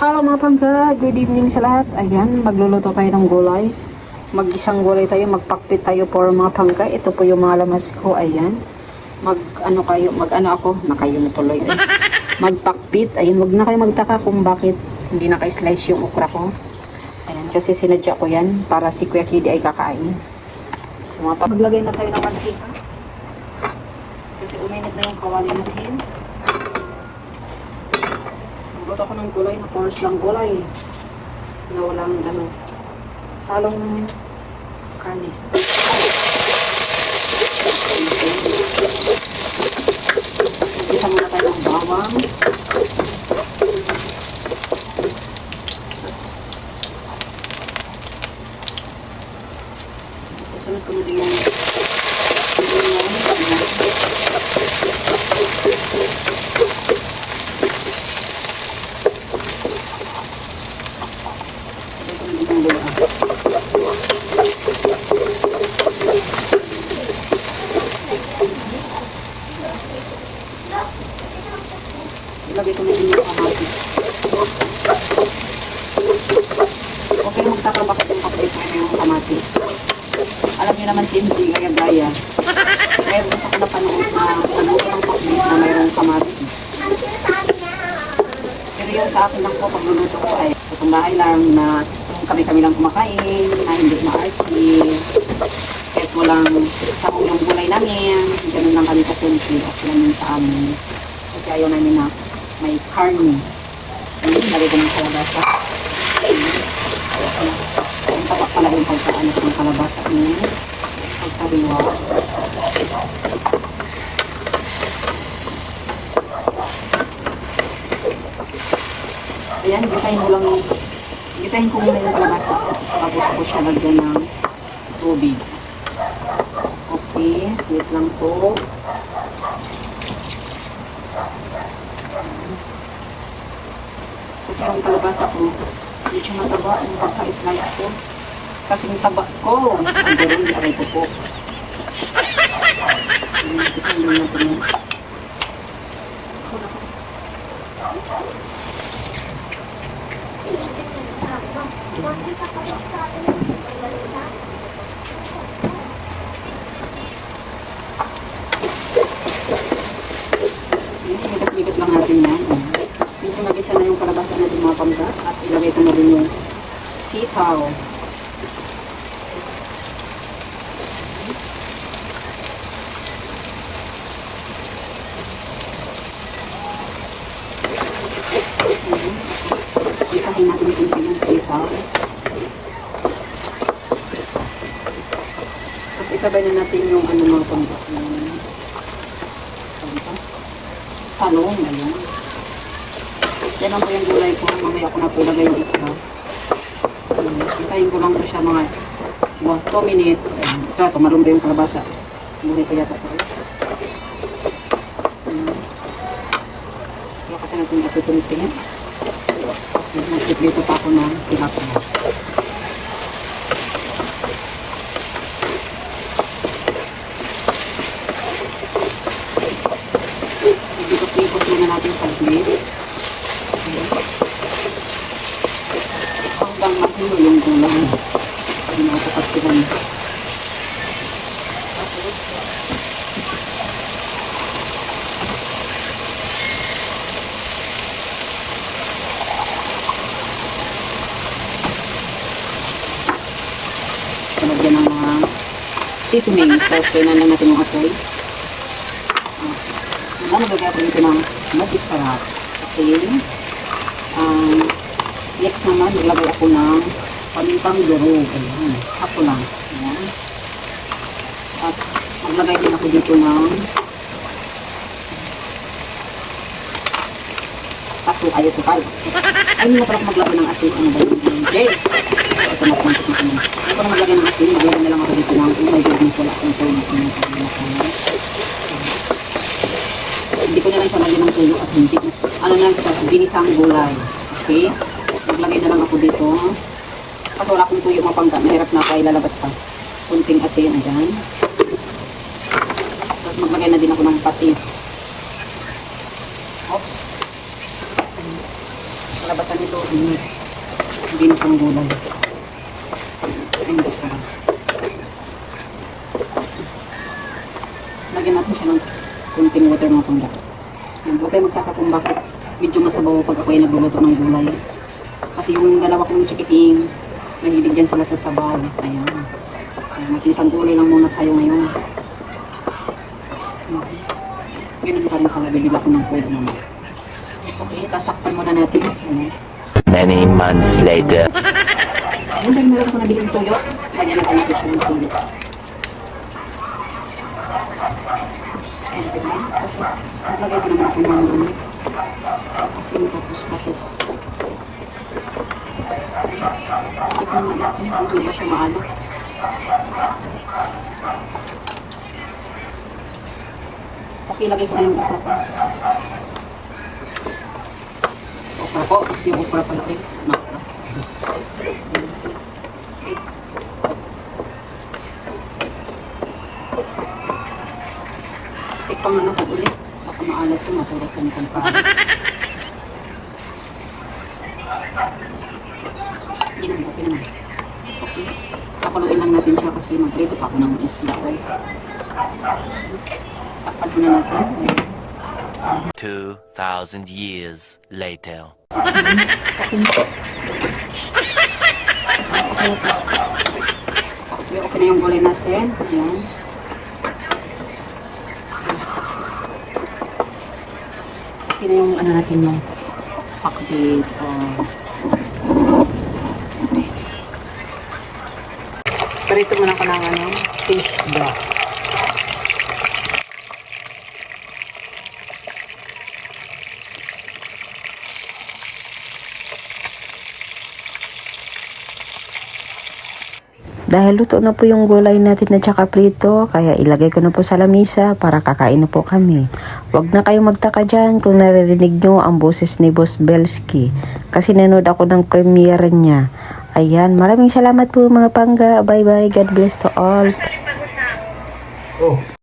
Hello mga pangga, good evening sa lahat. Ayan, magluluto tayo ng gulay. Mag-isang gulay tayo, magpakpit tayo for mga pangga. Ito po yung mga lamas ko, ayan. Mag-ano ako, nakayo na tuloy. Magpakpit, ayan, wag na kayo magtaka kung bakit hindi naka-slice yung okra ko. Ayan, kasi sinadya ko yan para si Kuya Kidi ay kakain. So, maglagay na tayo ng mantika. Kasi uminit na yung kawali natin. Magluto ako ng gulay na course lang gulay na walang halong karne. Isa muna tayo ng bawang. Sunod ko na din yung ilagay ko na din yung kamatis. Okay, magtaka bakit yung kapit na yung kamatis. Alam niyo naman si MD, gaya-gaya. Mayroon sa napanood na ng kapit na mayroong kamatis. Pero yung sa akin lang po, pagluluto ko ay itong bahay lang na kami-kami lang kumakain, na hindi ma-archie. Kahit walang sakong yung gulay namin, ganun lang kami kasunti at namin sa amin. Kasi ayaw namin na may karne. Lagay ko ng kalabasa. Ang tapak pala yung pagkaanak ng kalabasa niya. Pagkariwa. Ayan, gisahin ko muna yung kalabasa. Tapos ko siya lagyan ng tubig. Okay, wait lang po. Kasi yung kalabasa ko, medyo mataba yung pagka-slice ko. Kasi yung taba ko, ang gano'n, di aray ko po. Kasi hindi natin yun. Migat-migat lang natin yan. Medyo nag-isa na yung kalabasa natin mga pangga at ilagay ko na rin yung sitaw. Isahin natin yung kunti ng sitaw. At isabay na natin yung mga pangga. Talong na yan. Yan lang po yung gulay ko. Mamaya ako na po lagay yung ikra. Isahin ko lang po siya mga 2 minutes. Ito, tumalong ba yung kalabasa? Gulay ko yata po. Kaya kasi natin itutulitin. Kasi nagtiplito pa ako ng tilapia. Ikot-ikot muna natin sa plate. Hanggang mahilo yung gulay. Hindi na ako kastilan. Talagyan ng mga seasoning. So, kailan lang natin yung apoy. Nagagay ako dito ng magic sarap. Okay. Next naman, maglagay ako ng pamintang durog. Ayan. Ako lang. Ayan. At maglagay din ako dito ng asukal. Ay, hindi na pala maglagay ng asin. Ano ba yun? Okay. Ito na kumantik na kami. Hindi ko na maglagay ng asin. Maglagay na lang ako dito ng my goodness. Wala akong tuyo. Hindi ko na lang siya lagyan ng tuyo at hindi. Ano na ito? Ginisang gulay. Okay. Maglagay na lang ako dito. Kasi wala akong tuyo mapangga. Mahirap na ako ilalabas pa. Kunting asin. Ayan. Tapos maglagay na din ako ng patis. Oops. kalabasan nito, binisang gulay. Ayun, lagyan natin siya ng kunting water mga pangga. Yan, huwag tayo magtaka kung bakit medyo masabaw pag ako ay nagluluto ng gulay. Kasi yung dalawa kong chikiting, mahilig dyan sila sa sabaw. Ayan. Ayan, mag-isang gulay lang muna tayo ngayon. Ganun pa rin pala, bibig ako ng pwede naman. Okay, tapos takpan muna natin. Ayan. Many months later. Ayun, dahil meron ko nabigyan tuyo, lagyan natin natin siya ng tuyo. Kasi maglagay ko naman ako ng asin tapos patis. Tikman natin kung hindi ba siya maalo. Okay, lagay ko na yung okra pa. Okra po, yung okra pala eh. Okra. Tikpang na natin ulit. Baka maalat ito, matulad ka nitong para. Hindi naman, okay naman. Okay. Kapaluin lang natin siya kasi mag-prito pa ako ng isla. Takpan muna natin. 2,000 years later. Okay na yung gulay natin. Ayan. Okay na yung ano natin yung pakbit. Parito muna ko ng ano, fish broth. Dahil luto na po yung gulay natin na tsaka prito, kaya ilagay ko na po sa lamisa para kakain na po kami. Huwag na kayo magtaka dyan kung naririnig nyo ang boses ni Boss Belsky, kasi nanood ako ng premiere niya. Ayan, maraming salamat po mga pangga. Bye bye, God bless to all. Oh.